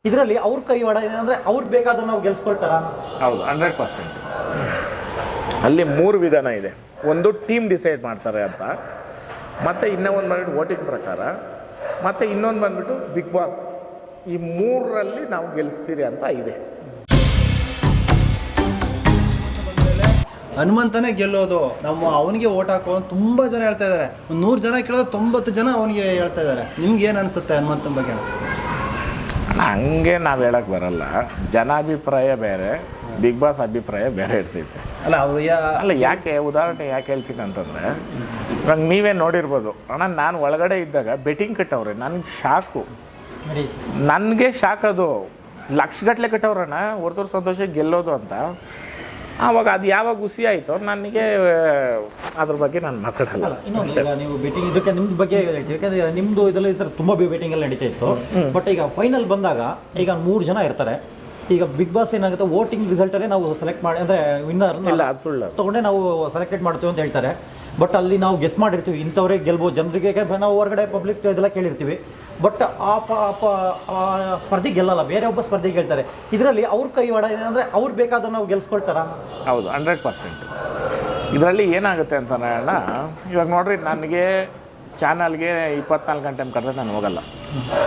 ಇದರಲ್ಲಿ ಅವ್ರ ಕೈವಾಡ ಏನಂದ್ರೆ ಅವ್ರಿಗೆ ಬೇಕಾದ್ರೆ ನಾವು ಗೆಲ್ಸ್ಕೊಳ್ತಾರ? ಹೌದು, 100%. ಅಲ್ಲಿ 3 ವಿಧಾನ ಇದೆ. ಒಂದು ಟೀಮ್ ಡಿಸೈಡ್ ಮಾಡ್ತಾರೆ ಅಂತ, ಮತ್ತು ಇನ್ನೂ ಒಂದು ಬಂದ್ಬಿಟ್ಟು ವೋಟಿಂಗ್ ಪ್ರಕಾರ, ಮತ್ತು ಇನ್ನೊಂದು ಬಂದ್ಬಿಟ್ಟು ಬಿಗ್ ಬಾಸ್. ಈ 3ರಲ್ಲಿ ನಾವು ಗೆಲ್ಲಿಸ್ತೀರಿ ಅಂತ ಇದೆ. ಹನುಮಂತನೇ ಗೆಲ್ಲೋದು, ನಮ್ಮ ಅವನಿಗೆ ಓಟ್ ಹಾಕೋ ಅಂತ ತುಂಬ ಜನ ಹೇಳ್ತಾ ಇದ್ದಾರೆ. ಒಂದು 100 ಜನ ಕೇಳಿದ್ರೆ 90 ಜನ ಅವನಿಗೆ ಹೇಳ್ತಾ ಇದ್ದಾರೆ. ನಿಮ್ಗೆ ಏನು ಅನಿಸುತ್ತೆ ಹನುಮಂತನ ಬಗ್ಗೆ? ಹಂಗೆ ನಾವು ಹೇಳಕ್ಕೆ ಬರಲ್ಲ. ಜನಾಭಿಪ್ರಾಯ ಬೇರೆ, ಬಿಗ್ ಬಾಸ್ ಅಭಿಪ್ರಾಯ ಬೇರೆ ಇರ್ತೈತೆ. ಅಲ್ಲ ಯಾಕೆ ಉದಾಹರಣೆ ಯಾಕೆ ಹೇಳ್ತೀನಿ ಅಂತಂದರೆ, ಇವಾಗ ನೀವೇ ನೋಡಿರ್ಬೋದು ಅಣ್ಣ, ನಾನು ಒಳಗಡೆ ಇದ್ದಾಗ ಬೆಟ್ಟಿಂಗ್ ಕಟ್ಟವ್ರೆ, ನನಗೆ ಶಾಕು. ನನಗೆ ಶಾಕ್. ಅದು ಲಕ್ಷಗಟ್ಟಲೆ ಕಟ್ಟವ್ರಣ್ಣ, ಹೊರತೂರು ಸಂತೋಷ ಗೆಲ್ಲೋದು ಅಂತ. ಆವಾಗ ಅದು ಯಾವಾಗ ಹುಸಿ ಆಯಿತು ನನಗೆ ಅದ್ರ ಬಗ್ಗೆ ನಾನು ಮಾತಾಡಲ್ಲ. ಇನ್ನೊಂದು, ನೀವು ಬೆಟ್ಟಿಂಗ್ ಇದಕ್ಕೆ ನಿಮ್ಮ ಬಗ್ಗೆ ಹೇಳ್ತೀವಿ, ಯಾಕಂದರೆ ನಿಮ್ಮದು ಇದರಲ್ಲಿ ತುಂಬ ಬೆಟ್ಟಿಂಗ್ ಎಲ್ಲ ನಡೀತಾ ಇತ್ತು. ಬಟ್ ಈಗ ಫೈನಲ್ ಬಂದಾಗ ಈಗ 3 ಜನ ಇರ್ತಾರೆ. ಈಗ ಬಿಗ್ ಬಾಸ್ ಏನಾಗುತ್ತೆ, ವೋಟಿಂಗ್ ರಿಸಲ್ಟಲ್ಲೇ ನಾವು ಸೆಲೆಕ್ಟ್ ಮಾಡಿ, ಅಂದರೆ ವಿನ್ನರ್ ಇಲ್ಲ ಅದು ಸುಳ್ಳು ತೊಗೊಂಡೆ ನಾವು ಸೆಲೆಕ್ಟೆಡ್ ಮಾಡ್ತೀವಿ ಅಂತ ಹೇಳ್ತಾರೆ. ಬಟ್ ಅಲ್ಲಿ ನಾವು ಗೆಸ್ ಮಾಡಿರ್ತೀವಿ ಇಂಥವ್ರೇ ಗೆಲ್ಬೋದು ಜನರಿಗೆ, ನಾವು ಹೊರಗಡೆ ಪಬ್ಲಿಕ್ ಇದೆಲ್ಲ ಕೇಳಿರ್ತೀವಿ. ಬಟ್ ಆ ಸ್ಪರ್ಧೆ ಗೆಲ್ಲಲ್ಲ, ಬೇರೆ ಒಬ್ಬ ಸ್ಪರ್ಧೆ ಗೆಲ್ತಾರೆ. ಇದರಲ್ಲಿ ಅವ್ರ ಕೈವಾಡ ಏನಂದರೆ ಅವ್ರು ಬೇಕಾದ್ರೆ ನಾವು ಗೆಲ್ಸ್ಕೊಳ್ತಾರ? ಹೌದು, 100%. ಇದರಲ್ಲಿ ಏನಾಗುತ್ತೆ ಅಂತಂದ್ರೆ ಅಣ್ಣ, ಇವಾಗ ನೋಡ್ರಿ, ನನಗೆ ಚಾನಲ್ಗೆ 24 ಗಂಟೆ ಕರೆದ್ರೆ ನಾನು ಹೋಗಲ್ಲ,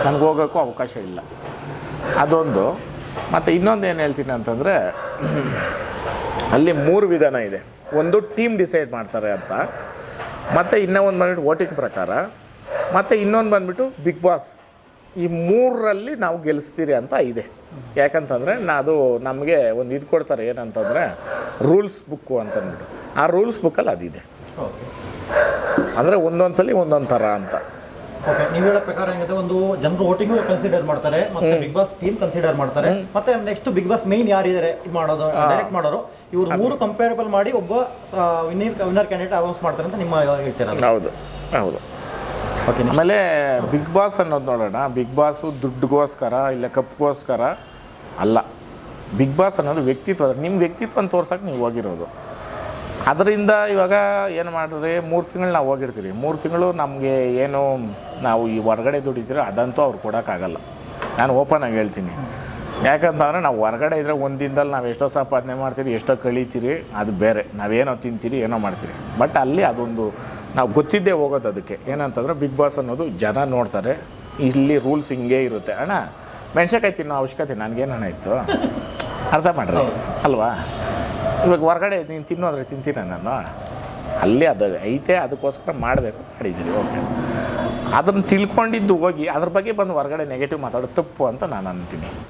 ನನಗೆ ಹೋಗೋಕ್ಕೂ ಅವಕಾಶ ಇಲ್ಲ. ಅದೊಂದು. ಮತ್ತು ಇನ್ನೊಂದು ಏನು ಹೇಳ್ತೀನಿ ಅಂತಂದರೆ, ಅಲ್ಲಿ 3 ವಿಧಾನ ಇದೆ. ಒಂದು ಟೀಮ್ ಡಿಸೈಡ್ ಮಾಡ್ತಾರೆ ಅಂತ, ಮತ್ತು ಇನ್ನೂ ಒಂದು ಬಂದ್ಬಿಟ್ಟು ವೋಟಿಂಗ್ ಪ್ರಕಾರ, ಮತ್ತು ಇನ್ನೊಂದು ಬಂದ್ಬಿಟ್ಟು ಬಿಗ್ ಬಾಸ್. ಈ 3ರಲ್ಲಿ ನಾವು ಗೆಲ್ಲಿಸ್ತೀರಿ ಅಂತ ಇದೆ. ಯಾಕಂತಂದರೆ ಅದು ನಮಗೆ ಒಂದು ಇದು ಕೊಡ್ತಾರೆ, ಏನಂತಂದರೆ ರೂಲ್ಸ್ ಬುಕ್ಕು ಅಂತಂದ್ಬಿಟ್ಟು. ಆ ರೂಲ್ಸ್ ಬುಕ್ಕಲ್ಲಿ ಅದಿದೆ. ಅಂದರೆ ಒಂದೊಂದು ಸಲ ಒಂದೊಂದು ಥರ ಅಂತ. ಓಕೆ, ನೀವು ಹೇಳೋ ಪ್ರಕಾರ ಏನಿದೆ, ಒಂದು ಜನರು ವೋಟಿಂಗು ಕನ್ಸಿಡರ್ ಮಾಡ್ತಾರೆ, ಮತ್ತೆ ಬಿಗ್ ಬಾಸ್ ಟೀಮ್ ಕನ್ಸಿಡರ್ ಮಾಡ್ತಾರೆ, ಮತ್ತೆ ನೆಕ್ಸ್ಟ್ ಬಿಗ್ ಬಾಸ್ ಮೈನ್ ಯಾರಿದ್ದಾರೆ ಇದು ಮಾಡೋದು, ಡೈರೆಕ್ಟ್ ಮಾಡೋರು, ಇವ್ರು 3 ಕಂಪೇರಬಲ್ ಮಾಡಿ ಒಬ್ಬ ವಿನ್ನರ್ ಕ್ಯಾಂಡಿಡೇಟ್ ಅನೌನ್ಸ್ ಮಾಡ್ತಾರೆ ಅಂತ ನಿಮ್ಮ ಹೇಳ್ತೀರಾ? ಹೌದು ಹೌದು. ಓಕೆ. ಆಮೇಲೆ ಬಿಗ್ ಬಾಸ್ ಅನ್ನೋದು ನೋಡೋಣ, ಬಿಗ್ ಬಾಸು ದುಡ್ಡುಗೋಸ್ಕರ ಇಲ್ಲ ಕಪ್ಗೋಸ್ಕರ ಅಲ್ಲ. ಬಿಗ್ ಬಾಸ್ ಅನ್ನೋದು ವ್ಯಕ್ತಿತ್ವ. ನಿಮ್ಮ ವ್ಯಕ್ತಿತ್ವನ ತೋರ್ಸೋಕೆ ನೀವು ಹೋಗಿರೋದು. ಅದರಿಂದ ಇವಾಗ ಏನು ಮಾಡಿದ್ರೆ 3 ತಿಂಗಳು ನಾವು ಹೋಗಿರ್ತೀವಿ. 3 ತಿಂಗಳು ನಮಗೆ ಏನು ನಾವು ಈ ಹೊರಗಡೆ ದುಡಿತೀರೋ ಅದಂತೂ ಅವ್ರು ಕೊಡೋಕ್ಕಾಗಲ್ಲ. ನಾನು ಓಪನ್ ಆಗಿ ಹೇಳ್ತೀನಿ. ಯಾಕಂತಂದರೆ ನಾವು ಹೊರಗಡೆ ಇದ್ದರೆ ಒಂದು ದಿನದಲ್ಲಿ ನಾವು ಎಷ್ಟೋ ಸಂಪಾದನೆ ಮಾಡ್ತೀರಿ, ಎಷ್ಟೋ ಕಳೀತೀರಿ, ಅದು ಬೇರೆ. ನಾವೇನೋ ತಿಂತೀರಿ, ಏನೋ ಮಾಡ್ತೀರಿ. ಬಟ್ ಅಲ್ಲಿ ಅದೊಂದು ನಾವು ಗೊತ್ತಿದ್ದೇ ಹೋಗೋದು. ಅದಕ್ಕೆ ಏನಂತಂದರೆ ಬಿಗ್ ಬಾಸ್ ಅನ್ನೋದು ಜನ ನೋಡ್ತಾರೆ, ಇಲ್ಲಿ ರೂಲ್ಸ್ ಹಿಂಗೆ ಇರುತ್ತೆ. ಅಣ್ಣ ಮೆಣಸಿನ್ಕಾಯಿ ತಿನ್ನೋ ಅವಶ್ಯಕತೆ ನನಗೇನಣ್ಣ ಇತ್ತು? ಅರ್ಥ ಮಾಡ್ರಿ ಅಲ್ವಾ? ಇವಾಗ ಹೊರಗಡೆ ನೀನು ತಿನ್ನೋದ್ರೆ ತಿಂತೀರ ನಾನು? ಅಲ್ಲಿ ಅದು ಐತೆ, ಅದಕ್ಕೋಸ್ಕರ ಮಾಡಬೇಕು, ಮಾಡಿದ್ದೀರಿ. ಓಕೆ, ಅದನ್ನು ತಿಳ್ಕೊಂಡಿದ್ದು ಹೋಗಿ ಅದ್ರ ಬಗ್ಗೆ ಬಂದು ಹೊರಗಡೆ ನೆಗೆಟಿವ್ ಮಾತಾಡೋದು ತಪ್ಪು ಅಂತ ನಾನು ಅಂತೀನಿ.